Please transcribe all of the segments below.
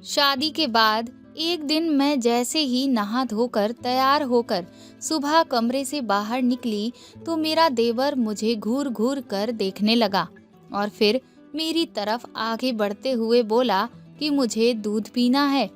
शादी के बाद एक दिन मैं जैसे ही नहा धोकर तैयार होकर सुबह कमरे से बाहर निकली तो मेरा देवर मुझे घूर घूर कर देखने लगा और फिर मेरी तरफ आगे बढ़ते हुए बोला कि मुझे दूध पीना है।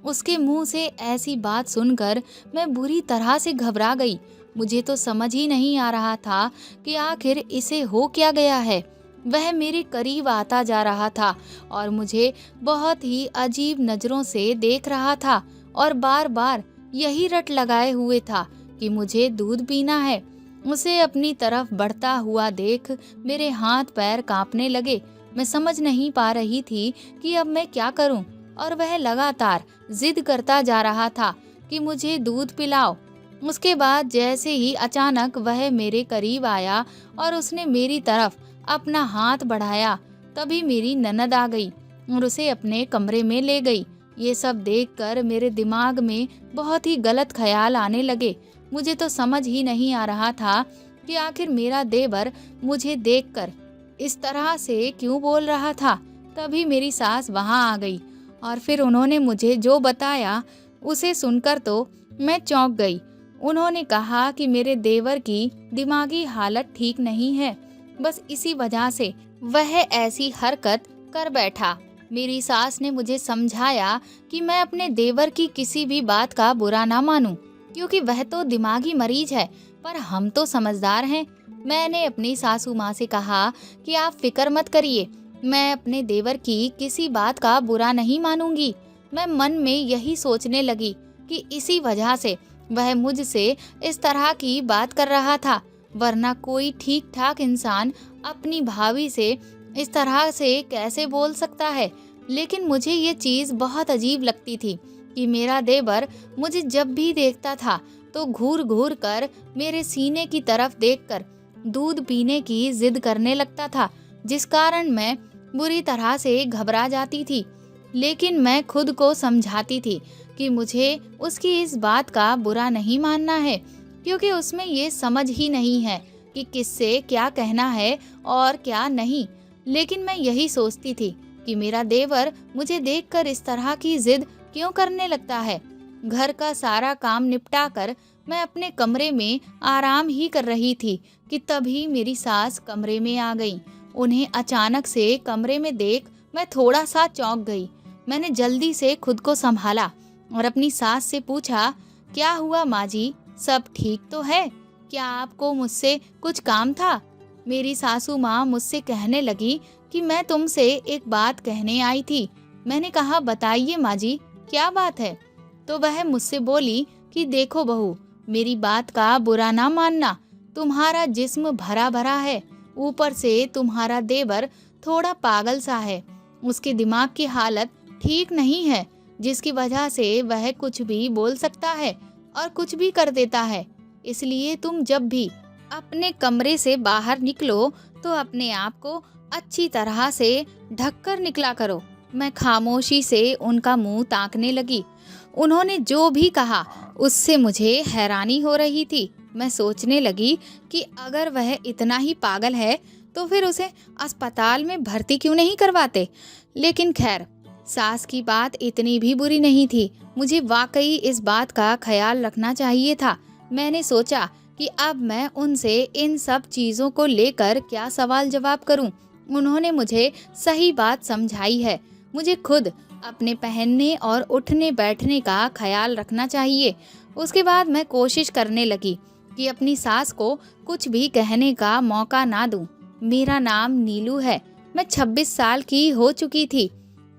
उसके मुंह से ऐसी बात सुनकर मैं बुरी तरह से घबरा गई। मुझे तो समझ ही नहीं आ रहा था कि आखिर इसे हो क्या गया है। वह मेरे करीब आता जा रहा था और मुझे बहुत ही अजीब नजरों से देख रहा था और बार बार यही रट लगाए हुए था कि मुझे दूध पीना है। उसे अपनी तरफ बढ़ता हुआ देख मेरे हाथ पैर कांपने लगे। मैं समझ नहीं पा रही थी कि अब मैं क्या करूं और वह लगातार जिद करता जा रहा था कि मुझे दूध पिलाओ। उसके बाद जैसे ही अचानक वह मेरे करीब आया और उसने मेरी तरफ अपना हाथ बढ़ाया, तभी मेरी ननद आ गई और उसे अपने कमरे में ले गई। ये सब देखकर मेरे दिमाग में बहुत ही गलत ख्याल आने लगे। मुझे तो समझ ही नहीं आ रहा था कि आखिर मेरा देवर मुझे देखकर इस तरह से क्यों बोल रहा था। तभी मेरी सास वहां आ गई और फिर उन्होंने मुझे जो बताया उसे सुनकर तो मैं चौंक गई। उन्होंने कहा कि मेरे देवर की दिमागी हालत ठीक नहीं है, बस इसी वजह से वह ऐसी हरकत कर बैठा। मेरी सास ने मुझे समझाया कि मैं अपने देवर की किसी भी बात का बुरा ना मानूं, क्योंकि वह तो दिमागी मरीज है, पर हम तो समझदार हैं। मैंने अपनी सासू माँ से कहा कि आप फिक्र मत करिए, मैं अपने देवर की किसी बात का बुरा नहीं मानूंगी। मैं मन में यही सोचने लगी कि इसी वजह से वह मुझसे इस तरह की बात कर रहा था, वरना कोई ठीक ठाक इंसान अपनी भाभी से इस तरह से कैसे बोल सकता है। लेकिन मुझे ये चीज़ बहुत अजीब लगती थी कि मेरा देवर मुझे जब भी देखता था तो घूर घूर कर मेरे सीने की तरफ देखकर दूध पीने की जिद करने लगता था, जिस कारण मैं बुरी तरह से घबरा जाती थी। लेकिन मैं खुद को समझाती थी कि मुझे उसकी इस बात का बुरा नहीं मानना है, क्योंकि उसमें ये समझ ही नहीं है कि किससे क्या कहना है और क्या नहीं। लेकिन मैं यही सोचती थी कि मेरा देवर मुझे देखकर इस तरह की जिद क्यों करने लगता है। घर का सारा काम निपटा कर मैं अपने कमरे में आराम ही कर रही थी कि तभी मेरी सास कमरे में आ गई। उन्हें अचानक से कमरे में देख मैं थोड़ा सा चौंक गई। मैंने जल्दी से खुद को संभाला और अपनी सास से पूछा, क्या हुआ माँ जी, सब ठीक तो है? क्या आपको मुझसे कुछ काम था? मेरी सासू माँ मुझसे कहने लगी कि मैं तुमसे एक बात कहने आई थी। मैंने कहा, बताइए माँ जी, क्या बात है? तो वह मुझसे बोली कि देखो बहू, मेरी बात का बुरा ना मानना, तुम्हारा जिस्म भरा भरा है, ऊपर से तुम्हारा देवर थोड़ा पागल सा है। उसके दिमाग की हालत ठीक नहीं है, जिसकी वजह से वह कुछ भी बोल सकता है और कुछ भी कर देता है। इसलिए तुम जब भी अपने कमरे से बाहर निकलो तो अपने आप को अच्छी तरह से ढक कर निकला करो। मैं खामोशी से उनका मुंह ताकने लगी। उन्होंने जो भी कहा उससे मुझे हैरानी हो रही थी। मैं सोचने लगी कि अगर वह इतना ही पागल है तो फिर उसे अस्पताल में भर्ती क्यों नहीं करवाते। लेकिन खैर, सास की बात इतनी भी बुरी नहीं थी। मुझे वाकई इस बात का ख्याल रखना चाहिए था। मैंने सोचा कि अब मैं उनसे इन सब चीज़ों को लेकर क्या सवाल जवाब करूं। उन्होंने मुझे सही बात समझाई है। मुझे खुद अपने पहनने और उठने बैठने का ख्याल रखना चाहिए। उसके बाद मैं कोशिश करने लगी कि अपनी सास को कुछ भी कहने का मौका ना दूं। मेरा नाम नीलू है। मैं 26 साल की हो चुकी थी,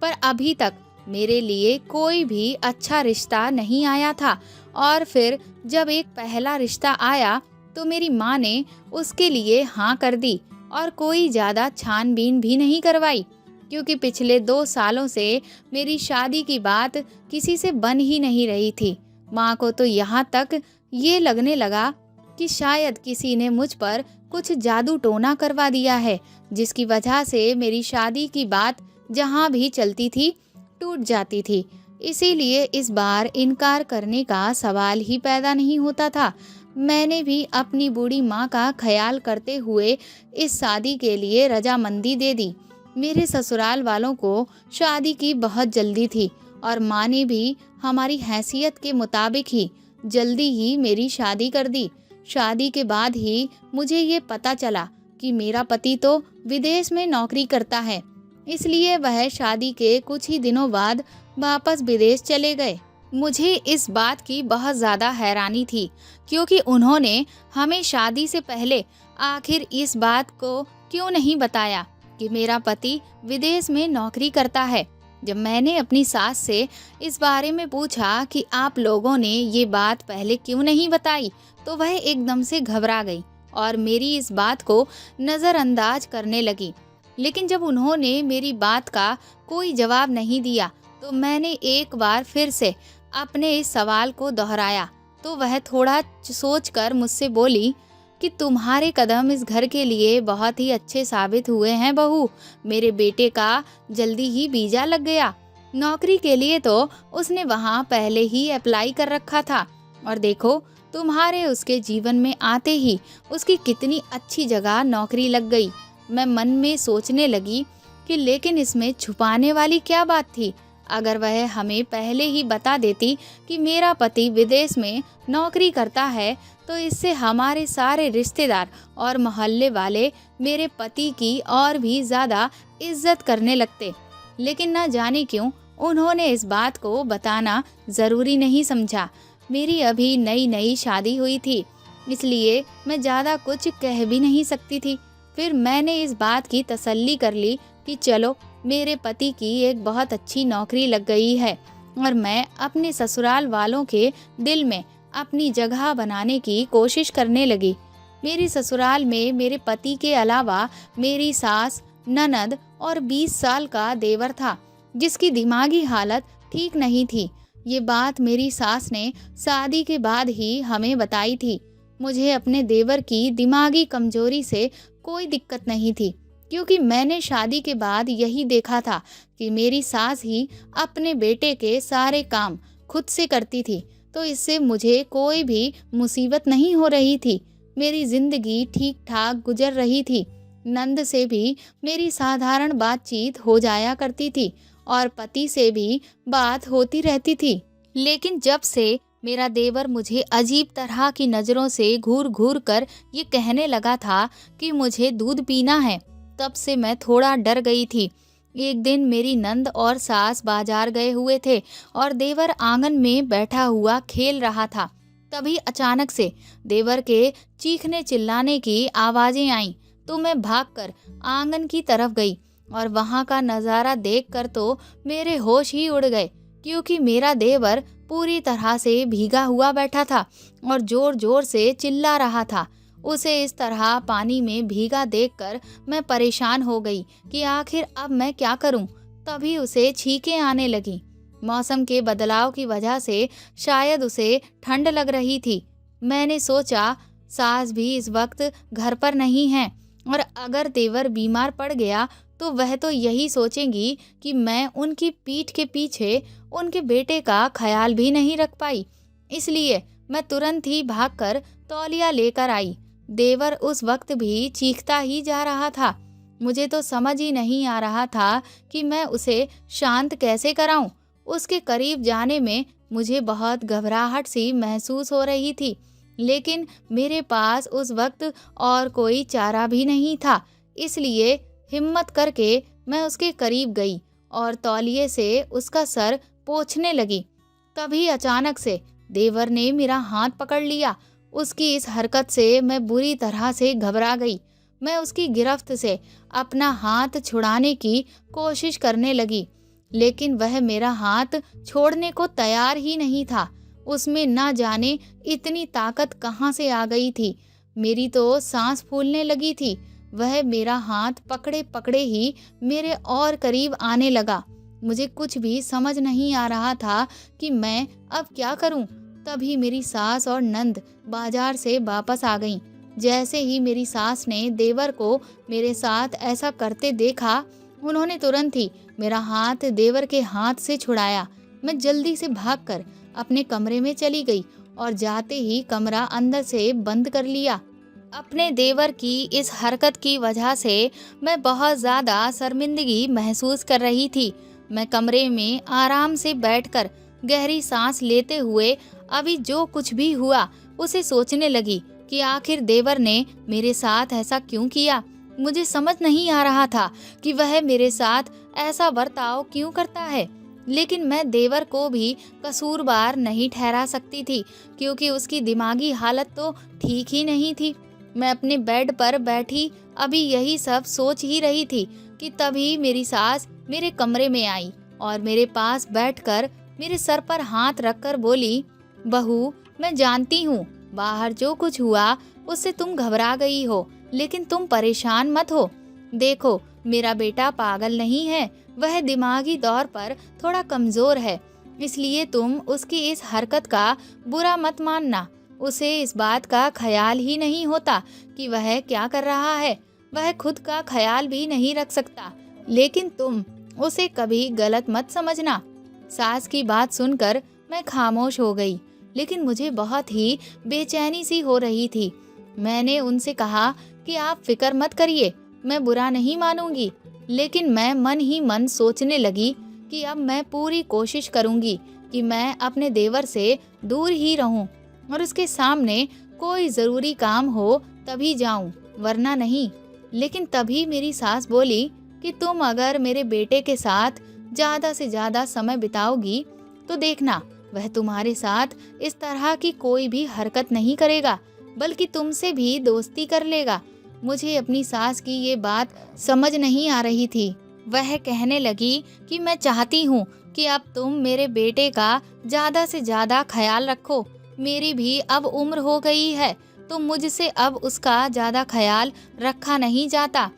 पर अभी तक मेरे लिए कोई भी अच्छा रिश्ता नहीं आया था। और फिर जब एक पहला रिश्ता आया तो मेरी माँ ने उसके लिए हाँ कर दी और कोई ज़्यादा छानबीन भी नहीं करवाई, क्योंकि पिछले 2 सालों से मेरी शादी की बात किसी से बन ही नहीं रही थी। माँ को तो यहाँ तक ये लगने लगा कि शायद किसी ने मुझ पर कुछ जादू टोना करवा दिया है, जिसकी वजह से मेरी शादी की बात जहाँ भी चलती थी टूट जाती थी। इसीलिए इस बार इनकार करने का सवाल ही पैदा नहीं होता था। मैंने भी अपनी बूढ़ी माँ का ख्याल करते हुए इस शादी के लिए रजामंदी दे दी। मेरे ससुराल वालों को शादी की बहुत जल्दी थी और माँ ने भी हमारी हैसियत के मुताबिक ही जल्दी ही मेरी शादी कर दी। शादी के बाद ही मुझे ये पता चला कि मेरा पति तो विदेश में नौकरी करता है, इसलिए वह शादी के कुछ ही दिनों बाद वापस विदेश चले गए। मुझे इस बात की बहुत ज़्यादा हैरानी थी, क्योंकि उन्होंने हमें शादी से पहले आखिर इस बात को क्यों नहीं बताया कि मेरा पति विदेश में नौकरी करता है। जब मैंने अपनी सास से इस बारे में पूछा कि आप लोगों ने ये बात पहले क्यों नहीं बताई, तो वह एकदम से घबरा गई और मेरी इस बात को नज़रअंदाज करने लगी। लेकिन जब उन्होंने मेरी बात का कोई जवाब नहीं दिया, तो मैंने एक बार फिर से अपने इस सवाल को दोहराया। तो वह थोड़ा सोचकर मुझसे बोली कि तुम्हारे कदम इस घर के लिए बहुत ही अच्छे साबित हुए हैं बहू। मेरे बेटे का जल्दी ही वीज़ा लग गया। नौकरी के लिए तो उसने वहाँ पहले ही अप्लाई कर रखा था, और देखो तुम्हारे उसके जीवन में आते ही उसकी कितनी अच्छी जगह नौकरी लग गई। मैं मन में सोचने लगी कि लेकिन इसमें छुपाने वाली क्या बात थी। अगर वह हमें पहले ही बता देती कि मेरा पति विदेश में नौकरी करता है, तो इससे हमारे सारे रिश्तेदार और मोहल्ले वाले मेरे पति की और भी ज़्यादा इज्जत करने लगते। लेकिन न जाने क्यों उन्होंने इस बात को बताना ज़रूरी नहीं समझा। मेरी अभी नई नई शादी हुई थी, इसलिए मैं ज़्यादा कुछ कह भी नहीं सकती थी। फिर मैंने इस बात की तसल्ली कर ली कि चलो मेरे पति की एक बहुत अच्छी नौकरी लग गई है, और मैं अपने ससुराल वालों के दिल में अपनी जगह बनाने की कोशिश करने लगी। मेरी ससुराल में मेरे पति के अलावा मेरी सास, ननद और 20 साल का देवर था, जिसकी दिमागी हालत ठीक नहीं थी। ये बात मेरी सास ने शादी के बाद ही हमें बताई थी। मुझे अपने देवर की दिमागी कमजोरी से कोई दिक्कत नहीं थी, क्योंकि मैंने शादी के बाद यही देखा था कि मेरी सास ही अपने बेटे के सारे काम खुद से करती थी, तो इससे मुझे कोई भी मुसीबत नहीं हो रही थी। मेरी जिंदगी ठीक ठाक गुजर रही थी। नंद से भी मेरी साधारण बातचीत हो जाया करती थी और पति से भी बात होती रहती थी। लेकिन जब से मेरा देवर मुझे अजीब तरह की नज़रों से घूर घूर कर ये कहने लगा था कि मुझे दूध पीना है, तब से मैं थोड़ा डर गई थी। एक दिन मेरी नंद और सास बाजार गए हुए थे और देवर आंगन में बैठा हुआ खेल रहा था। तभी अचानक से देवर के चीखने चिल्लाने की आवाज़ें आईं, तो मैं भागकर आंगन की तरफ गई और वहाँ का नज़ारा देखकर तो मेरे होश ही उड़ गए, क्योंकि मेरा देवर पूरी तरह से भीगा हुआ बैठा था और ज़ोर ज़ोर से चिल्ला रहा था। उसे इस तरह पानी में भीगा देखकर मैं परेशान हो गई कि आखिर अब मैं क्या करूं। तभी उसे छींकें आने लगी। मौसम के बदलाव की वजह से शायद उसे ठंड लग रही थी। मैंने सोचा सास भी इस वक्त घर पर नहीं है, और अगर देवर बीमार पड़ गया तो वह तो यही सोचेंगी कि मैं उनकी पीठ के पीछे उनके बेटे का ख्याल भी नहीं रख पाई। इसलिए मैं तुरंत ही भागकर तौलिया लेकर आई। देवर उस वक्त भी चीखता ही जा रहा था। मुझे तो समझ ही नहीं आ रहा था कि मैं उसे शांत कैसे कराऊं। उसके करीब जाने में मुझे बहुत घबराहट सी महसूस हो रही थी, लेकिन मेरे पास उस वक्त और कोई चारा भी नहीं था। इसलिए हिम्मत करके मैं उसके करीब गई और तौलिए से उसका सर पोंछने लगी। तभी अचानक से देवर ने मेरा हाथ पकड़ लिया। उसकी इस हरकत से मैं बुरी तरह से घबरा गई। मैं उसकी गिरफ्त से अपना हाथ छुड़ाने की कोशिश करने लगी, लेकिन वह मेरा हाथ छोड़ने को तैयार ही नहीं था। उसमें ना जाने इतनी ताकत कहाँ से आ गई थी। मेरी तो सांस फूलने लगी थी। वह मेरा हाथ पकड़े पकड़े ही मेरे और करीब आने लगा। मुझे कुछ भी समझ नहीं आ रहा था कि मैं अब क्या करूं। तभी मेरी सास और नंद बाजार से वापस आ गईं। जैसे ही मेरी सास ने देवर को मेरे साथ ऐसा करते देखा, उन्होंने तुरंत ही मेरा हाथ देवर के हाथ से छुड़ाया। मैं जल्दी से भागकर अपने कमरे में चली गई और जाते ही कमरा अंदर से बंद कर लिया। अपने देवर की इस हरकत की वजह से मैं बहुत ज़्यादा शर्मिंदगी महसूस कर रही थी। मैं कमरे में आराम से बैठकर गहरी सांस लेते हुए अभी जो कुछ भी हुआ उसे सोचने लगी कि आखिर देवर ने मेरे साथ ऐसा क्यों किया। मुझे समझ नहीं आ रहा था कि वह मेरे साथ ऐसा बर्ताव क्यों करता है, लेकिन मैं देवर को भी कसूरवार नहीं ठहरा सकती थी क्योंकि उसकी दिमागी हालत तो ठीक ही नहीं थी। मैं अपने बेड पर बैठी अभी यही सब सोच ही रही थी कि तभी मेरी सास मेरे कमरे में आई और मेरे पास बैठकर मेरे सर पर हाथ रखकर बोली, बहू, मैं जानती हूँ बाहर जो कुछ हुआ उससे तुम घबरा गई हो, लेकिन तुम परेशान मत हो। देखो, मेरा बेटा पागल नहीं है, वह दिमागी तौर पर थोड़ा कमजोर है, इसलिए तुम उसकी इस हरकत का बुरा मत मानना। उसे इस बात का ख्याल ही नहीं होता कि वह क्या कर रहा है, वह खुद का ख्याल भी नहीं रख सकता, लेकिन तुम उसे कभी गलत मत समझना। सास की बात सुनकर मैं खामोश हो गई, लेकिन मुझे बहुत ही बेचैनी सी हो रही थी। मैंने उनसे कहा कि आप फिक्र मत करिए, मैं बुरा नहीं मानूंगी, लेकिन मैं मन ही मन सोचने लगी कि अब मैं पूरी कोशिश करूंगी कि मैं अपने देवर से दूर ही रहूं और उसके सामने कोई ज़रूरी काम हो तभी जाऊं, वरना नहीं। लेकिन तभी मेरी सास बोली कि तुम अगर मेरे बेटे के साथ ज़्यादा से ज़्यादा समय बिताओगी तो देखना, वह तुम्हारे साथ इस तरह की कोई भी हरकत नहीं करेगा, बल्कि तुमसे भी दोस्ती कर लेगा। मुझे अपनी सास की ये बात समझ नहीं आ रही थी। वह कहने लगी कि मैं चाहती हूँ कि अब तुम मेरे बेटे का ज़्यादा से ज़्यादा ख्याल रखो। मेरी भी अब उम्र हो गई है, तो मुझसे अब उसका ज़्यादा ख्याल रखा नहीं जाता।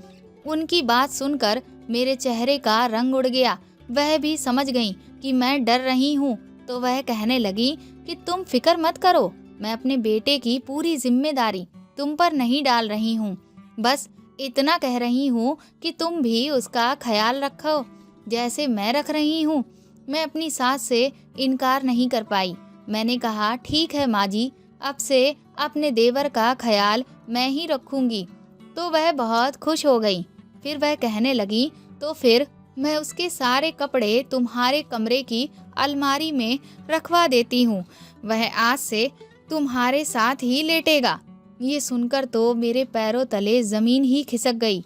उनकी बात सुनकर मेरे चेहरे का रंग उड़ गया। वह भी समझ गई कि मैं डर रही हूँ, तो वह कहने लगी कि तुम फिक्र मत करो, मैं अपने बेटे की पूरी जिम्मेदारी तुम पर नहीं डाल रही हूँ। बस इतना कह रही हूँ कि तुम भी उसका ख्याल रखो जैसे मैं रख रही हूँ। मैं अपनी सास से इनकार नहीं कर पाई। मैंने कहा, ठीक है माँ जी, अब से अपने देवर का ख्याल मैं ही रखूंगी। तो वह बहुत खुश हो गई। फिर वह कहने लगी, तो फिर मैं उसके सारे कपड़े तुम्हारे कमरे की अलमारी में रखवा देती हूँ, वह आज से तुम्हारे साथ ही लेटेगा। ये सुनकर तो मेरे पैरों तले जमीन ही खिसक गई।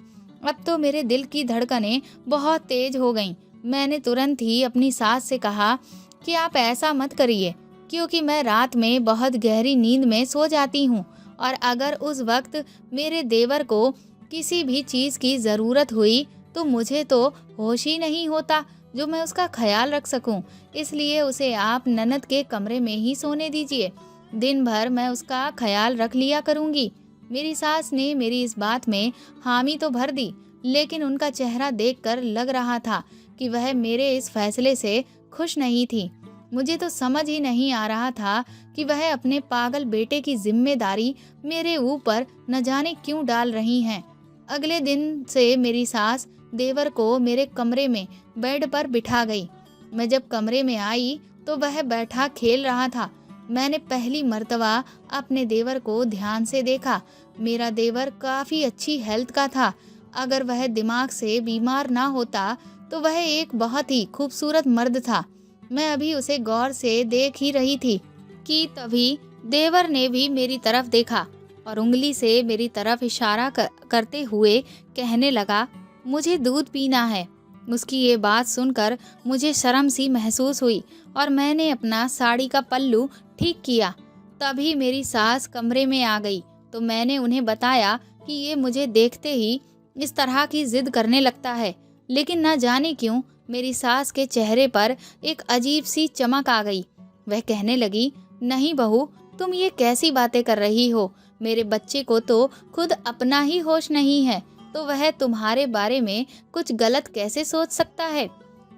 अब तो मेरे दिल की धड़कनें बहुत तेज हो गईं। मैंने तुरंत ही अपनी सास से कहा कि आप ऐसा मत करिए, क्योंकि मैं रात में बहुत गहरी नींद में सो जाती हूँ और अगर उस वक्त मेरे देवर को किसी भी चीज़ की ज़रूरत हुई तो मुझे तो होश ही नहीं होता जो मैं उसका ख्याल रख सकूं। इसलिए उसे आप ननद के कमरे में ही सोने दीजिए, दिन भर मैं उसका ख्याल रख लिया करूंगी। मेरी सास ने मेरी इस बात में हामी तो भर दी, लेकिन उनका चेहरा देखकर लग रहा था कि वह मेरे इस फैसले से खुश नहीं थी। मुझे तो समझ ही नहीं आ रहा था कि वह अपने पागल बेटे की जिम्मेदारी मेरे ऊपर न जाने क्यों डाल रही हैं। अगले दिन से मेरी सास देवर को मेरे कमरे में बेड पर बिठा गई। मैं जब कमरे में आई तो वह बैठा खेल रहा था। मैंने पहली मर्तबा अपने देवर को ध्यान से देखा। मेरा देवर काफ़ी अच्छी हेल्थ का था। अगर वह दिमाग से बीमार ना होता तो वह एक बहुत ही खूबसूरत मर्द था। मैं अभी उसे गौर से देख ही रही थी कि तभी देवर ने भी मेरी तरफ देखा और उंगली से मेरी तरफ इशारा करते हुए कहने लगा, मुझे दूध पीना है। उसकी ये बात सुनकर मुझे शर्म सी महसूस हुई और मैंने अपना साड़ी का पल्लू ठीक किया। तभी मेरी सास कमरे में आ गई तो मैंने उन्हें बताया कि ये मुझे देखते ही इस तरह की जिद करने लगता है। लेकिन न जाने क्यों मेरी सास के चेहरे पर एक अजीब सी चमक आ गई। वह कहने लगी, नहीं बहू, तुम ये कैसी बातें कर रही हो? मेरे बच्चे को तो खुद अपना ही होश नहीं है, तो वह तुम्हारे बारे में कुछ गलत कैसे सोच सकता है?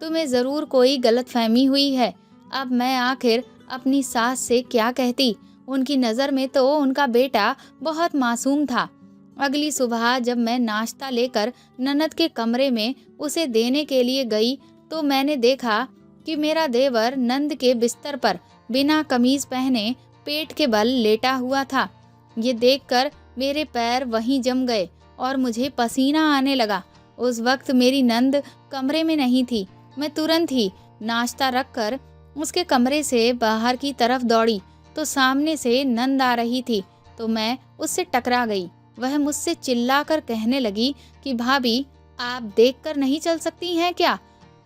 तुम्हें ज़रूर कोई गलतफहमी हुई है। अब मैं आखिर अपनी सास से क्या कहती? उनकी नज़र में तो उनका बेटा बहुत मासूम था। अगली सुबह जब मैं नाश्ता लेकर ननद के कमरे में उसे देने के लिए गई तो मैंने देखा कि मेरा देवर नंद के बिस्तर पर बिना कमीज पहने पेट के बल लेटा हुआ था। ये देखकर मेरे पैर वहीं जम गए और मुझे पसीना आने लगा। उस वक्त मेरी नंद कमरे में नहीं थी। मैं तुरंत ही नाश्ता रखकर उसके कमरे से बाहर की तरफ दौड़ी तो सामने से नंद आ रही थी, तो मैं उससे टकरा गई। वह मुझसे चिल्लाकर कहने लगी कि भाभी, आप देखकर नहीं चल सकती हैं क्या?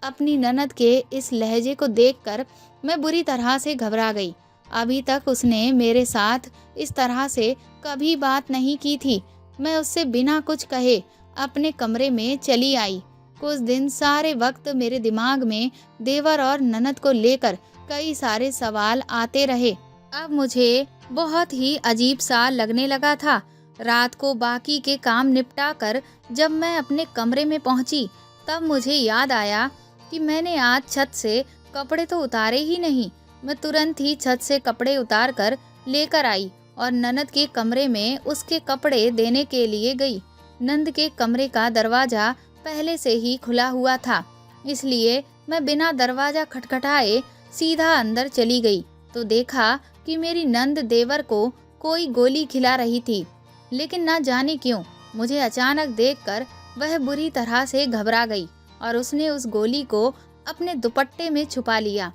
अपनी ननद के इस लहजे को देखकर मैं बुरी तरह से घबरा गई। अभी तक उसने मेरे साथ इस तरह से कभी बात नहीं की थी। मैं उससे बिना कुछ कहे अपने कमरे में चली आई। कुछ दिन सारे वक्त मेरे दिमाग में देवर और ननद को लेकर कई सारे सवाल आते रहे। अब मुझे बहुत ही अजीब सा लगने लगा था। रात को बाकी के काम निपटा कर जब मैं अपने कमरे में पहुंची, तब मुझे याद आया कि मैंने आज छत से कपड़े तो उतारे ही नहीं। मैं तुरंत ही छत से कपड़े उतार कर लेकर आई और ननद के कमरे में उसके कपड़े देने के लिए गई। नंद के कमरे का दरवाजा पहले से ही खुला हुआ था, इसलिए मैं बिना दरवाजा खटखटाए सीधा अंदर चली गई तो देखा कि मेरी नंद देवर को कोई गोली खिला रही थी। लेकिन ना जाने क्यों मुझे अचानक देखकर वह बुरी तरह से घबरा गई और उसने उस गोली को अपने दुपट्टे में छुपा लिया।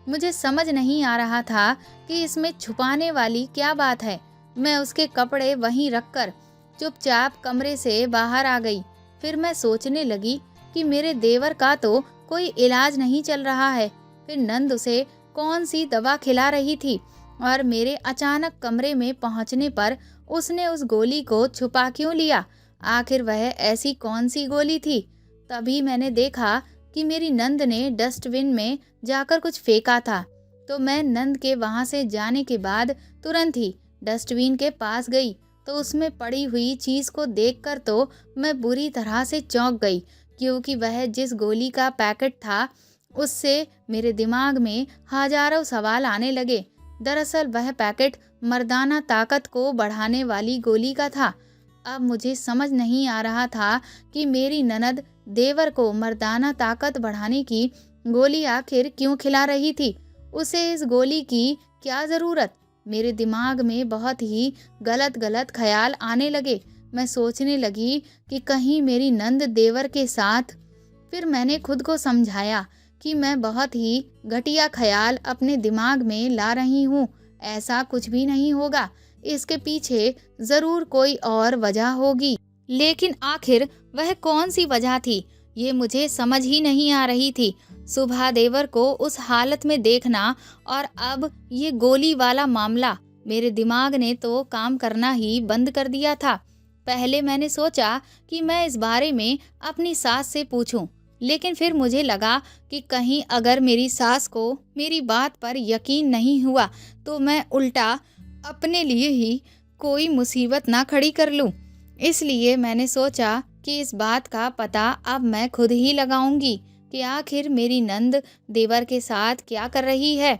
मुझे समझ नहीं आ रहा था कि इसमें छुपाने वाली क्या बात है। मैं उसके कपड़े वहीं रखकर चुपचाप कमरे से बाहर आ गई। फिर मैं सोचने लगी कि मेरे देवर का तो कोई इलाज नहीं चल रहा है, फिर नंद उसे कौन सी दवा खिला रही थी और मेरे अचानक कमरे में पहुंचने पर उसने उस गोली को छुपा क्यों लिया? आखिर वह ऐसी कौन सी गोली थी? तभी मैंने देखा कि मेरी नंद ने डस्टबिन में जाकर कुछ फेंका था, तो मैं नंद के वहां से जाने के बाद तुरंत ही डस्टबिन के पास गई तो उसमें पड़ी हुई चीज को देखकर तो मैं बुरी तरह से चौंक गई, क्योंकि वह जिस गोली का पैकेट था उससे मेरे दिमाग में हजारों सवाल आने लगे। दरअसल वह पैकेट मर्दाना ताकत को बढ़ाने वाली गोली का था। अब मुझे समझ नहीं आ रहा था कि मेरी ननद देवर को मर्दाना ताकत बढ़ाने की गोली आखिर क्यों खिला रही थी। उसे इस गोली की क्या ज़रूरत? मेरे दिमाग में बहुत ही गलत गलत ख्याल आने लगे। मैं सोचने लगी कि कहीं मेरी नंद देवर के साथ। फिर मैंने खुद को समझाया कि मैं बहुत ही घटिया ख्याल अपने दिमाग में ला रही हूँ। ऐसा कुछ भी नहीं होगा, इसके पीछे ज़रूर कोई और वजह होगी। लेकिन आखिर वह कौन सी वजह थी, ये मुझे समझ ही नहीं आ रही थी। सुभा देवर को उस हालत में देखना और अब ये गोली वाला मामला, मेरे दिमाग ने तो काम करना ही बंद कर दिया था। पहले मैंने सोचा कि मैं इस बारे में अपनी सास से पूछूं, लेकिन फिर मुझे लगा कि कहीं अगर मेरी सास को मेरी बात पर यकीन नहीं हुआ तो मैं उल्टा अपने लिए ही कोई मुसीबत ना खड़ी कर लूं। इसलिए मैंने सोचा कि इस बात का पता अब मैं खुद ही लगाऊंगी कि आखिर मेरी नंद देवर के साथ क्या कर रही है।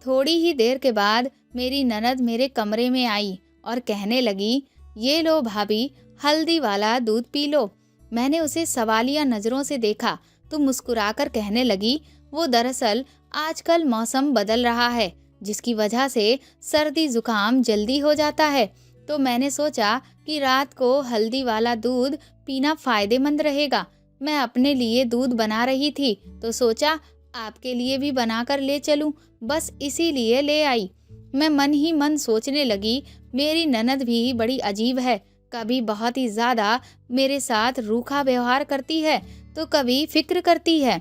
थोड़ी ही देर के बाद मेरी ननद मेरे कमरे में आई और कहने लगी, ये लो भाभी, हल्दी वाला दूध पी लो। मैंने उसे सवालिया नज़रों से देखा तो मुस्कुराकर कहने लगी, वो दरअसल आजकल मौसम बदल रहा है, जिसकी वजह से सर्दी जुकाम जल्दी हो जाता है, तो मैंने सोचा कि रात को हल्दी वाला दूध पीना फ़ायदेमंद रहेगा। मैं अपने लिए दूध बना रही थी तो सोचा आपके लिए भी बनाकर ले चलूं, बस इसीलिए ले आई। मैं मन ही मन सोचने लगी, मेरी ननद भी बड़ी अजीब है, कभी बहुत ही ज़्यादा मेरे साथ रूखा व्यवहार करती है तो कभी फिक्र करती है।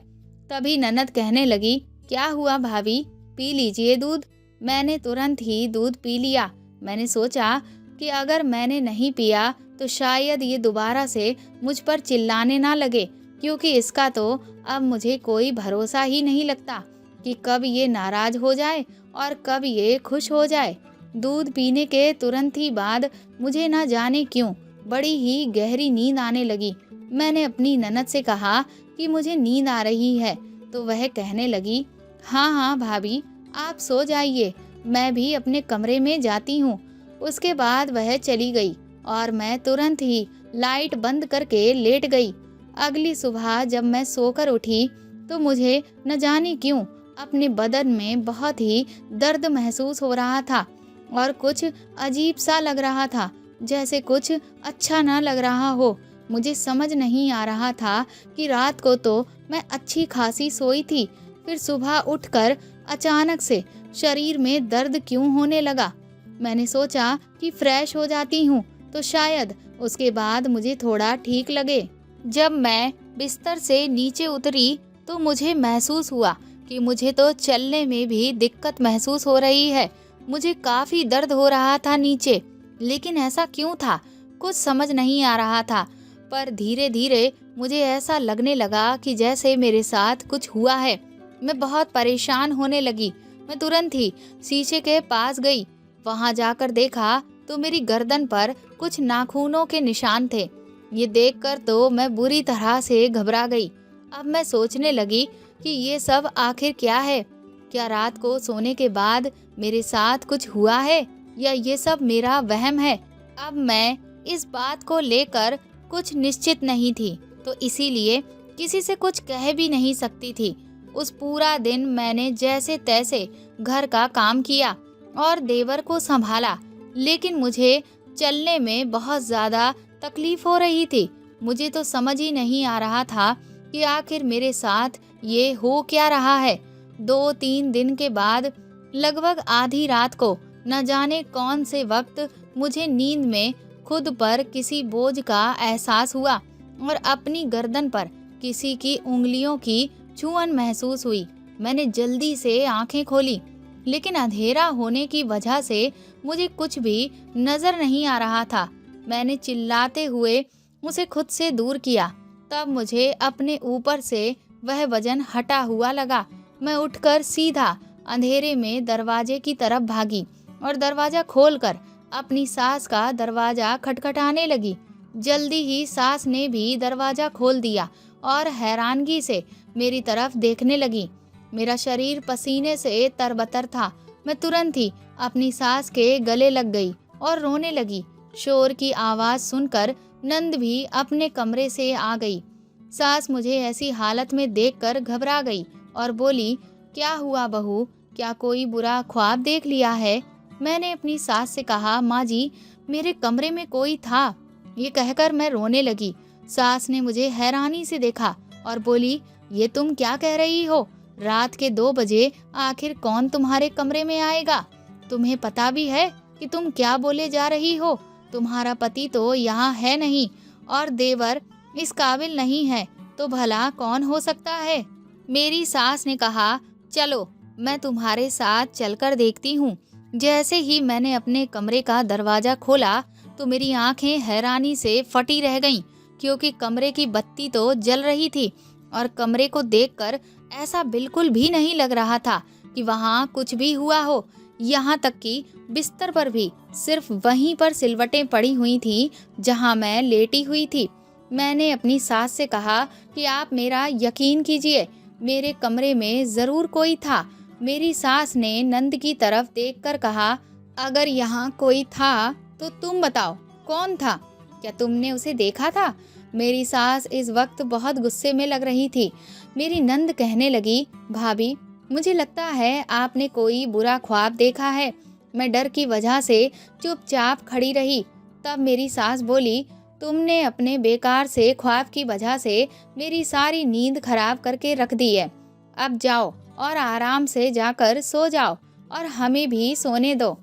तभी ननद कहने लगी, क्या हुआ भाभी, पी लीजिए दूध। मैंने तुरंत ही दूध पी लिया। मैंने सोचा कि अगर मैंने नहीं पिया तो शायद ये दोबारा से मुझ पर चिल्लाने ना लगे, क्योंकि इसका तो अब मुझे कोई भरोसा ही नहीं लगता कि कब ये नाराज़ हो जाए और कब ये खुश हो जाए। दूध पीने के तुरंत ही बाद मुझे ना जाने क्यों बड़ी ही गहरी नींद आने लगी। मैंने अपनी ननद से कहा कि मुझे नींद आ रही है, तो वह कहने लगी, हाँ हाँ भाभी, आप सो जाइए, मैं भी अपने कमरे में जाती हूँ। उसके बाद वह चली गई और मैं तुरंत ही लाइट बंद करके लेट गई। अगली सुबह जब मैं सोकर उठी तो मुझे न जाने क्यों अपने बदन में बहुत ही दर्द महसूस हो रहा था और कुछ अजीब सा लग रहा था, जैसे कुछ अच्छा ना लग रहा हो। मुझे समझ नहीं आ रहा था कि रात को तो मैं अच्छी खासी सोई थी। फिर सुबह उठकर अचानक से शरीर में दर्द क्यों होने लगा। मैंने सोचा कि फ्रेश हो जाती हूँ तो शायद उसके बाद मुझे थोड़ा ठीक लगे। जब मैं बिस्तर से नीचे उतरी तो मुझे महसूस हुआ कि मुझे तो चलने में भी दिक्कत महसूस हो रही है। मुझे काफ़ी दर्द हो रहा था नीचे, लेकिन ऐसा क्यों था कुछ समझ नहीं आ रहा था। पर धीरे धीरे मुझे ऐसा लगने लगा कि जैसे मेरे साथ कुछ हुआ है। मैं बहुत परेशान होने लगी। मैं तुरंत ही शीशे के पास गई। वहां जाकर देखा तो मेरी गर्दन पर कुछ नाखूनों के निशान थे। ये देखकर तो मैं बुरी तरह से घबरा गई। अब मैं सोचने लगी कि ये सब आखिर क्या है। क्या रात को सोने के बाद मेरे साथ कुछ हुआ है या ये सब मेरा वहम है। अब मैं इस बात को लेकर कुछ निश्चित नहीं थी, तो इसीलिए किसी से कुछ कह भी नहीं सकती थी। उस पूरा दिन मैंने जैसे तैसे घर का काम किया और देवर को संभाला, लेकिन मुझे चलने में बहुत ज़्यादा तकलीफ हो रही थी। मुझे तो समझ ही नहीं आ रहा था कि आखिर मेरे साथ ये हो क्या रहा है। 2-3 दिन के बाद लगभग आधी रात को न जाने कौन से वक्त मुझे नींद में खुद पर किसी बोझ का एहसास हुआ और अपनी गर्दन पर किसी की उंगलियों की छुअन महसूस हुई। मैंने जल्दी से आंखें खोली, लेकिन अंधेरा होने की वजह से मुझे कुछ भी नजर नहीं आ रहा था। मैंने चिल्लाते हुए उसे खुद से दूर किया। तब मुझे अपने ऊपर से वह वजन हटा हुआ लगा। मैं उठकर सीधा अंधेरे में दरवाजे की तरफ भागी और दरवाजा खोलकर अपनी सास का दरवाजा खटखटाने लगी। जल्दी ही सास ने भी दरवाजा खोल दिया और हैरानगी से मेरी तरफ देखने लगी। मेरा शरीर पसीने से तरबतर था। मैं तुरंत ही अपनी सास के गले लग गई और रोने लगी। शोर की आवाज़ सुनकर नंद भी अपने कमरे से आ गई। सास मुझे ऐसी हालत में देखकर घबरा गई और बोली, क्या हुआ बहू, क्या कोई बुरा ख्वाब देख लिया है। मैंने अपनी सास से कहा, माँ जी मेरे कमरे में कोई था। ये कहकर मैं रोने लगी। सास ने मुझे हैरानी से देखा और बोली, ये तुम क्या कह रही हो, रात के 2 बजे आखिर कौन तुम्हारे कमरे में आएगा। तुम्हें पता भी है कि तुम क्या बोले जा रही हो। तुम्हारा पति तो यहाँ है नहीं और देवर इस काबिल नहीं है, तो भला कौन हो सकता है। मेरी सास ने कहा, चलो मैं तुम्हारे साथ चलकर देखती हूँ। जैसे ही मैंने अपने कमरे का दरवाजा खोला तो मेरी आंखें हैरानी से फटी रह गईं, क्योंकि कमरे की बत्ती तो जल रही थी और कमरे को देखकर ऐसा बिल्कुल भी नहीं लग रहा था कि वहाँ कुछ भी हुआ हो। यहाँ तक कि बिस्तर पर भी सिर्फ वहीं पर सिलवटें पड़ी हुई थी जहाँ मैं लेटी हुई थी। मैंने अपनी सास से कहा कि आप मेरा यकीन कीजिए, मेरे कमरे में ज़रूर कोई था। मेरी सास ने नंद की तरफ देखकर कहा, अगर यहाँ कोई था तो तुम बताओ कौन था, क्या तुमने उसे देखा था। मेरी सास इस वक्त बहुत गुस्से में लग रही थी। मेरी नंद कहने लगी, भाभी मुझे लगता है आपने कोई बुरा ख्वाब देखा है। मैं डर की वजह से चुपचाप खड़ी रही। तब मेरी सास बोली, तुमने अपने बेकार से ख्वाब की वजह से मेरी सारी नींद खराब करके रख दी है। अब जाओ और आराम से जाकर सो जाओ और हमें भी सोने दो।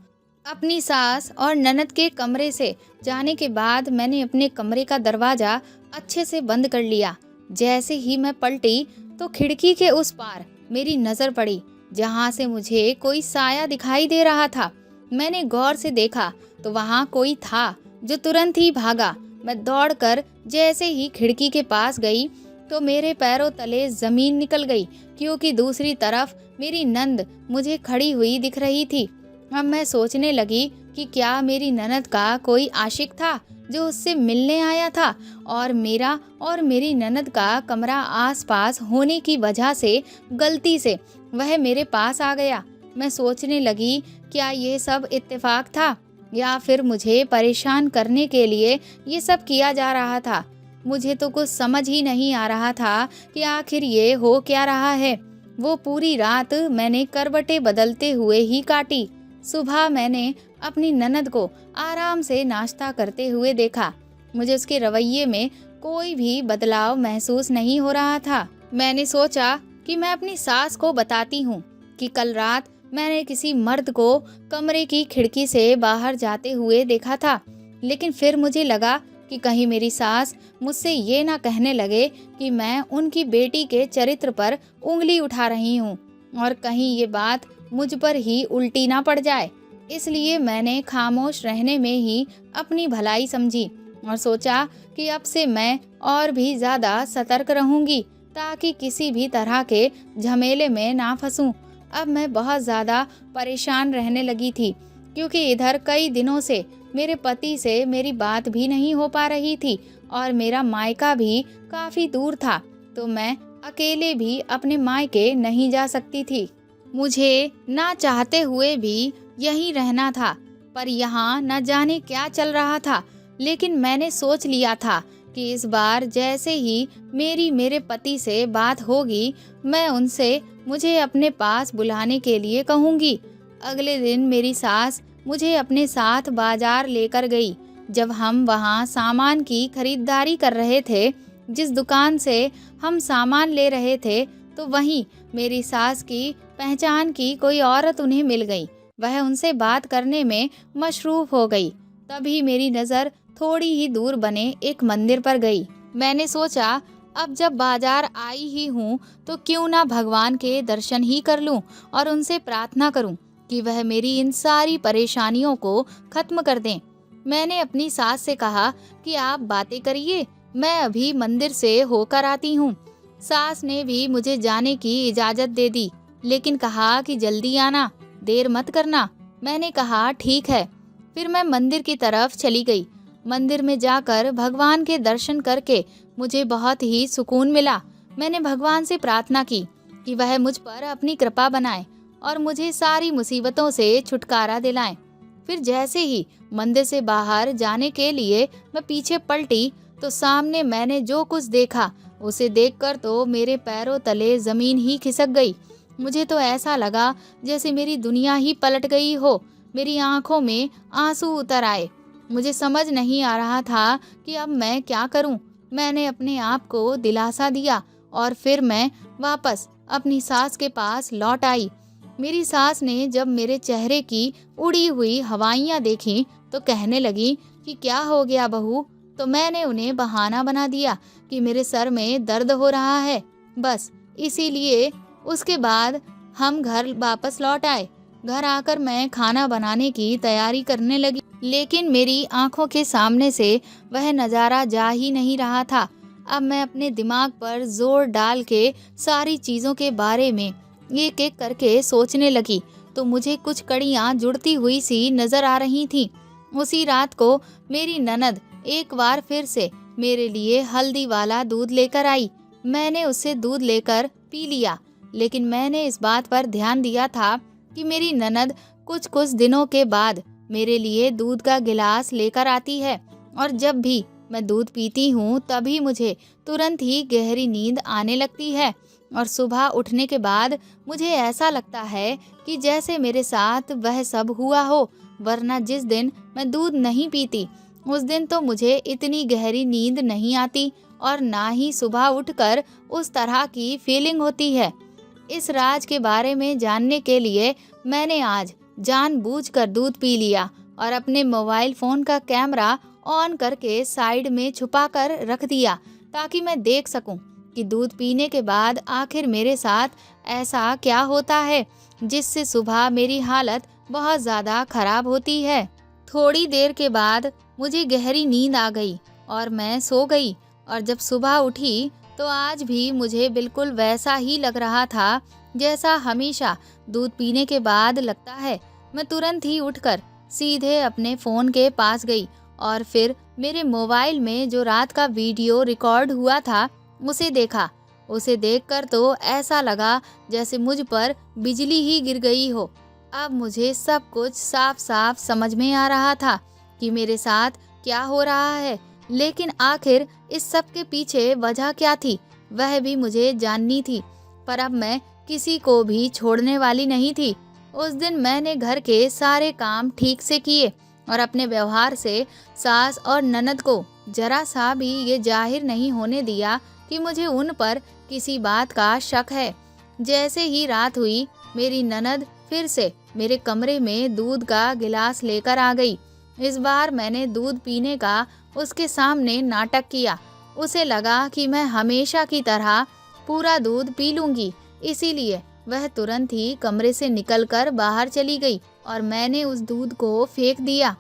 अपनी सास और ननद के कमरे से जाने के बाद मैंने अपने कमरे का दरवाज़ा अच्छे से बंद कर लिया। जैसे ही मैं पलटी तो खिड़की के उस पार मेरी नज़र पड़ी, जहाँ से मुझे कोई साया दिखाई दे रहा था। मैंने गौर से देखा तो वहाँ कोई था जो तुरंत ही भागा। मैं दौड़कर जैसे ही खिड़की के पास गई तो मेरे पैरों तले ज़मीन निकल गई, क्योंकि दूसरी तरफ मेरी नंद मुझे खड़ी हुई दिख रही थी। अब मैं सोचने लगी कि क्या मेरी ननद का कोई आशिक था जो उससे मिलने आया था और मेरा और मेरी ननद का कमरा आसपास होने की वजह से गलती से वह मेरे पास आ गया। मैं सोचने लगी, क्या ये सब इत्तेफाक था या फिर मुझे परेशान करने के लिए ये सब किया जा रहा था। मुझे तो कुछ समझ ही नहीं आ रहा था कि आखिर ये हो क्या रहा है। वो पूरी रात मैंने करवटें बदलते हुए ही काटी। सुबह मैंने अपनी ननद को आराम से नाश्ता करते हुए देखा। मुझे उसके रवैये में कोई भी बदलाव महसूस नहीं हो रहा था। मैंने सोचा कि मैं अपनी सास को बताती हूँ कि कल रात मैंने किसी मर्द को कमरे की खिड़की से बाहर जाते हुए देखा था। लेकिन फिर मुझे लगा कि कहीं मेरी सास मुझसे ये ना कहने लगे कि मैं उनकी बेटी के चरित्र पर उंगली उठा रही हूँ और कहीं ये बात मुझ पर ही उल्टी ना पड़ जाए। इसलिए मैंने खामोश रहने में ही अपनी भलाई समझी और सोचा कि अब से मैं और भी ज़्यादा सतर्क रहूंगी ताकि किसी भी तरह के झमेले में ना फंसूं। अब मैं बहुत ज़्यादा परेशान रहने लगी थी क्योंकि इधर कई दिनों से मेरे पति से मेरी बात भी नहीं हो पा रही थी और मेरा मायका भी काफ़ी दूर था, तो मैं अकेले भी अपने मायके नहीं जा सकती थी। मुझे ना चाहते हुए भी यहीं रहना था, पर यहाँ न जाने क्या चल रहा था। लेकिन मैंने सोच लिया था कि इस बार जैसे ही मेरे पति से बात होगी, मैं उनसे मुझे अपने पास बुलाने के लिए कहूँगी। अगले दिन मेरी सास मुझे अपने साथ बाजार लेकर गई। जब हम वहाँ सामान की खरीदारी कर रहे थे, जिस दुकान से हम सामान ले रहे थे, तो वहीं मेरी सास की पहचान की कोई औरत उन्हें मिल गई। वह उनसे बात करने में मशरूफ हो गई। तभी मेरी नज़र थोड़ी ही दूर बने एक मंदिर पर गई। मैंने सोचा अब जब बाजार आई ही हूँ तो क्यों ना भगवान के दर्शन ही कर लूँ और उनसे प्रार्थना करूँ कि वह मेरी इन सारी परेशानियों को खत्म कर दें। मैंने अपनी सास से कहा कि आप बातें करिए, मैं अभी मंदिर से होकर आती हूँ। सास ने भी मुझे जाने की इजाज़त दे दी, लेकिन कहा कि जल्दी आना, देर मत करना। मैंने कहा ठीक है। फिर मैं मंदिर की तरफ चली गई। मंदिर में जाकर भगवान के दर्शन करके मुझे बहुत ही सुकून मिला। मैंने भगवान से प्रार्थना की कि वह मुझ पर अपनी कृपा बनाए और मुझे सारी मुसीबतों से छुटकारा दिलाएं। फिर जैसे ही मंदिर से बाहर जाने के लिए मैं पीछे पलटी तो सामने मैंने जो कुछ देखा उसे देखकर तो मेरे पैरों तले ज़मीन ही खिसक गई। मुझे तो ऐसा लगा जैसे मेरी दुनिया ही पलट गई हो। मेरी आंखों में आंसू उतर आए। मुझे समझ नहीं आ रहा था कि अब मैं क्या करूं। मैंने अपने आप को दिलासा दिया और फिर मैं वापस अपनी सास के पास लौट आई। मेरी सास ने जब मेरे चेहरे की उड़ी हुई हवाइयाँ देखी तो कहने लगी कि क्या हो गया बहू। तो मैंने उन्हें बहाना बना दिया कि मेरे सर में दर्द हो रहा है, बस इसीलिए। उसके बाद हम घर वापस लौट आए। घर आकर मैं खाना बनाने की तैयारी करने लगी, लेकिन मेरी आंखों के सामने से वह नज़ारा जा ही नहीं रहा था। अब मैं अपने दिमाग पर जोर डाल के सारी चीज़ों के बारे में एक एक करके सोचने लगी तो मुझे कुछ कड़ियाँ जुड़ती हुई सी नज़र आ रही थीं। उसी रात को मेरी ननद एक बार फिर से मेरे लिए हल्दी वाला दूध लेकर आई। मैंने उससे दूध लेकर पी लिया, लेकिन मैंने इस बात पर ध्यान दिया था कि मेरी ननद कुछ कुछ दिनों के बाद मेरे लिए दूध का गिलास लेकर आती है और जब भी मैं दूध पीती हूँ तभी मुझे तुरंत ही गहरी नींद आने लगती है और सुबह उठने के बाद मुझे ऐसा लगता है कि जैसे मेरे साथ वह सब हुआ हो। वरना जिस दिन मैं दूध नहीं पीती उस दिन तो मुझे इतनी गहरी नींद नहीं आती और ना ही सुबह उठकर उस तरह की फीलिंग होती है। इस राज के बारे में जानने के लिए मैंने आज जानबूझकर दूध पी लिया और अपने मोबाइल फ़ोन का कैमरा ऑन करके साइड में छुपा कर रख दिया ताकि मैं देख सकूं कि दूध पीने के बाद आखिर मेरे साथ ऐसा क्या होता है जिससे सुबह मेरी हालत बहुत ज़्यादा खराब होती है। थोड़ी देर के बाद मुझे गहरी नींद आ गई और मैं सो गई और जब सुबह उठी तो आज भी मुझे बिल्कुल वैसा ही लग रहा था जैसा हमेशा दूध पीने के बाद लगता है। मैं तुरंत ही उठकर सीधे अपने फ़ोन के पास गई और फिर मेरे मोबाइल में जो रात का वीडियो रिकॉर्ड हुआ था उसे देखा। उसे देखकर तो ऐसा लगा जैसे मुझ पर बिजली ही गिर गई हो। अब मुझे सब कुछ साफ साफ समझ में आ रहा था कि मेरे साथ क्या हो रहा है, लेकिन आखिर इस सब के पीछे वजह क्या थी वह भी मुझे जाननी थी। पर अब मैं किसी को भी छोड़ने वाली नहीं थी। उस दिन मैंने घर के सारे काम ठीक से किए और अपने व्यवहार से सास और ननद को जरा सा भी ये जाहिर नहीं होने दिया कि मुझे उन पर किसी बात का शक है। जैसे ही रात हुई, मेरी ननद फिर से मेरे कमरे में दूध का गिलास लेकर आ गई। इस बार मैंने दूध पीने का उसके सामने नाटक किया। उसे लगा कि मैं हमेशा की तरह पूरा दूध पी लूंगी, इसीलिए वह तुरंत ही कमरे से निकलकर बाहर चली गई और मैंने उस दूध को फेंक दिया।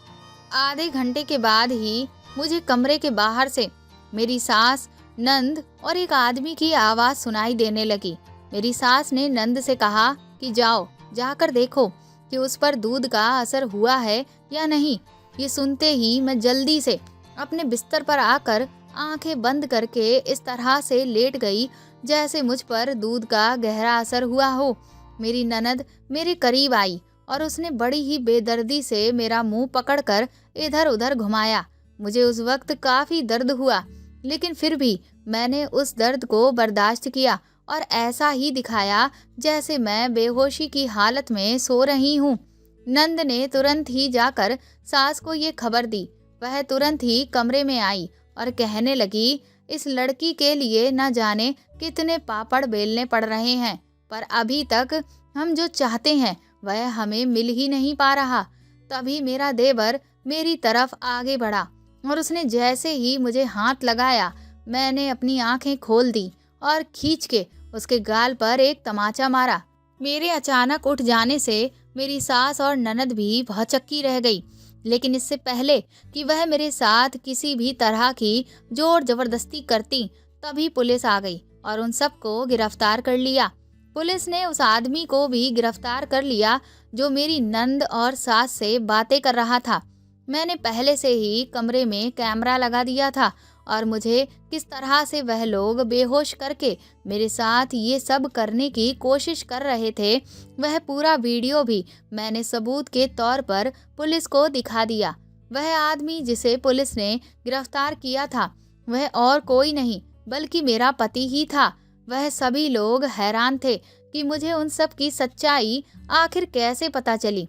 आधे घंटे के बाद ही मुझे कमरे के बाहर से मेरी सास, नंद और एक आदमी की आवाज़ सुनाई देने लगी। मेरी सास ने नंद से कहा कि जाओ, जाकर देखो कि उस पर दूध का असर हुआ है या नहीं। ये सुनते ही मैं जल्दी से अपने बिस्तर पर आकर आंखें बंद करके इस तरह से लेट गई जैसे मुझ पर दूध का गहरा असर हुआ हो। मेरी ननद मेरे करीब आई और उसने बड़ी ही बेदर्दी से मेरा मुंह पकड़कर इधर उधर घुमाया। मुझे उस वक्त काफ़ी दर्द हुआ, लेकिन फिर भी मैंने उस दर्द को बर्दाश्त किया और ऐसा ही दिखाया जैसे मैं बेहोशी की हालत में सो रही हूँ। नंद ने तुरंत ही जाकर सास को ये खबर दी। वह तुरंत ही कमरे में आई और कहने लगी, इस लड़की के लिए न जाने कितने पापड़ बेलने पड़ रहे हैं, पर अभी तक हम जो चाहते हैं वह हमें मिल ही नहीं पा रहा। तभी मेरा देवर मेरी तरफ आगे बढ़ा और उसने जैसे ही मुझे हाथ लगाया, मैंने अपनी आंखें खोल दी और खींच के उसके गाल पर एक तमाचा मारा। मेरे अचानक उठ जाने से मेरी सास और ननद भी भौचक्की रह गई, लेकिन इससे पहले कि वह मेरे साथ किसी भी तरह की जोर जबरदस्ती करती, तभी पुलिस आ गई और उन सबको गिरफ्तार कर लिया। पुलिस ने उस आदमी को भी गिरफ्तार कर लिया जो मेरी नंद और सास से बातें कर रहा था। मैंने पहले से ही कमरे में कैमरा लगा दिया था और मुझे किस तरह से वह लोग बेहोश करके मेरे साथ ये सब करने की कोशिश कर रहे थे, वह पूरा वीडियो भी मैंने सबूत के तौर पर पुलिस को दिखा दिया। वह आदमी जिसे पुलिस ने गिरफ्तार किया था वह और कोई नहीं बल्कि मेरा पति ही था। वह सभी लोग हैरान थे कि मुझे उन सब की सच्चाई आखिर कैसे पता चली।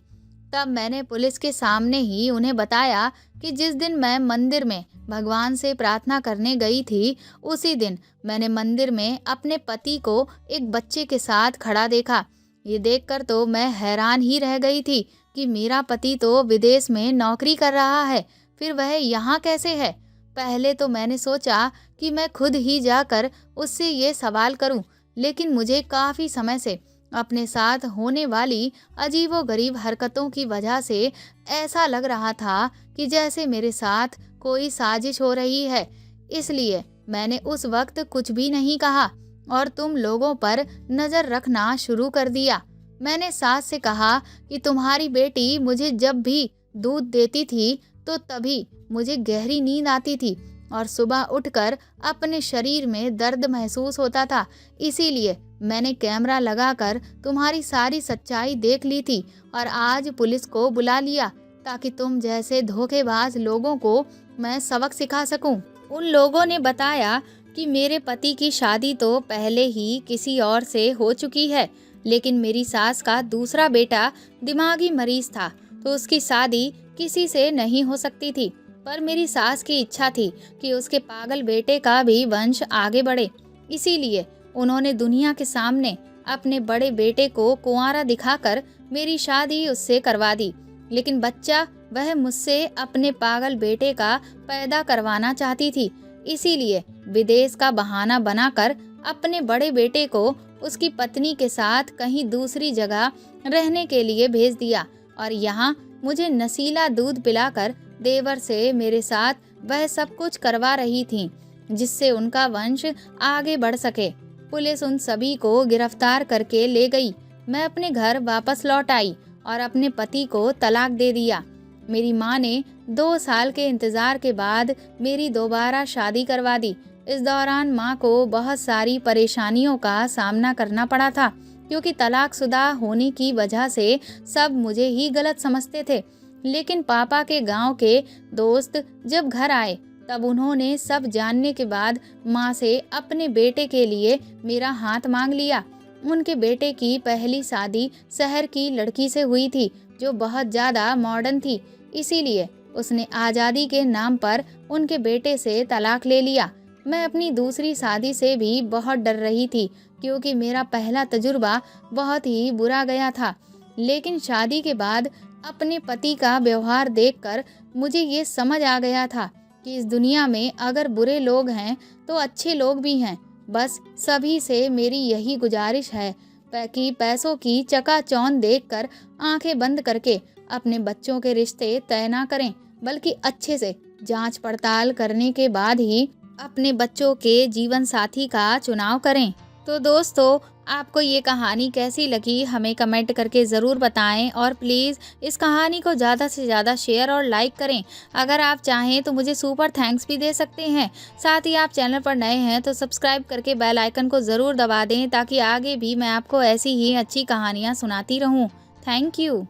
तब मैंने पुलिस के सामने ही उन्हें बताया कि जिस दिन मैं मंदिर में भगवान से प्रार्थना करने गई थी, उसी दिन मैंने मंदिर में अपने पति को एक बच्चे के साथ खड़ा देखा। ये देखकर तो मैं हैरान ही रह गई थी कि मेरा पति तो विदेश में नौकरी कर रहा है, फिर वह यहाँ कैसे है। पहले तो मैंने सोचा कि मैं खुद ही जाकर उससे ये सवाल करूं, लेकिन मुझे काफ़ी समय से अपने साथ होने वाली अजीबोगरीब हरकतों की वजह से ऐसा लग रहा था कि जैसे मेरे साथ कोई साजिश हो रही है। इसलिए मैंने उस वक्त कुछ भी नहीं कहा और तुम लोगों पर नज़र रखना शुरू कर दिया। मैंने सास से कहा कि तुम्हारी बेटी मुझे जब भी दूध देती थी तो तभी मुझे गहरी नींद आती थी और सुबह उठकर अपने शरीर में दर्द महसूस होता था। इसीलिए मैंने कैमरा लगाकर तुम्हारी सारी सच्चाई देख ली थी और आज पुलिस को बुला लिया ताकि तुम जैसे धोखेबाज लोगों को मैं सबक सिखा सकूं। उन लोगों ने बताया कि मेरे पति की शादी तो पहले ही किसी और से हो चुकी है, लेकिन मेरी सास का दूसरा बेटा दिमागी मरीज था तो उसकी शादी किसी से नहीं हो सकती थी। पर मेरी सास की इच्छा थी कि उसके पागल बेटे का भी वंश आगे बढ़े, इसीलिए उन्होंने दुनिया के सामने अपने बड़े बेटे को कुंवारा दिखाकर मेरी शादी उससे करवा दी। लेकिन बच्चा वह मुझसे अपने पागल बेटे का पैदा करवाना चाहती थी, इसीलिए विदेश का बहाना बनाकर अपने बड़े बेटे को उसकी पत्नी के साथ कहीं दूसरी जगह रहने के लिए भेज दिया और यहाँ मुझे नशीला दूध पिलाकर देवर से मेरे साथ वह सब कुछ करवा रही थी जिससे उनका वंश आगे बढ़ सके। पुलिस उन सभी को गिरफ्तार करके ले गई। मैं अपने घर वापस लौट आई और अपने पति को तलाक दे दिया। मेरी माँ ने 2 साल के इंतज़ार के बाद मेरी दोबारा शादी करवा दी। इस दौरान माँ को बहुत सारी परेशानियों का सामना करना पड़ा था क्योंकि तलाकशुदा होने की वजह से सब मुझे ही गलत समझते थे। लेकिन पापा के गांव के दोस्त जब घर आए तब उन्होंने सब जानने के बाद माँ से अपने बेटे के लिए मेरा हाथ मांग लिया। उनके बेटे की पहली शादी शहर की लड़की से हुई थी जो बहुत ज़्यादा मॉडर्न थी, इसीलिए उसने आज़ादी के नाम पर उनके बेटे से तलाक ले लिया। मैं अपनी दूसरी शादी से भी बहुत डर रही थी क्योंकि मेरा पहला तजुर्बा बहुत ही बुरा गया था। लेकिन शादी के बाद अपने पति का व्यवहार देखकर मुझे ये समझ आ गया था कि इस दुनिया में अगर बुरे लोग हैं तो अच्छे लोग भी हैं। बस सभी से मेरी यही गुजारिश है कि पैसों की चकाचौंध देखकर आंखें बंद करके अपने बच्चों के रिश्ते तय ना करें, बल्कि अच्छे से जांच पड़ताल करने के बाद ही अपने बच्चों के जीवन साथी का चुनाव करें। तो दोस्तों, आपको ये कहानी कैसी लगी हमें कमेंट करके ज़रूर बताएं और प्लीज़ इस कहानी को ज़्यादा से ज़्यादा शेयर और लाइक करें। अगर आप चाहें तो मुझे सुपर थैंक्स भी दे सकते हैं। साथ ही आप चैनल पर नए हैं तो सब्सक्राइब करके बेल आइकन को ज़रूर दबा दें ताकि आगे भी मैं आपको ऐसी ही अच्छी कहानियाँ सुनाती रहूँ। Thank you.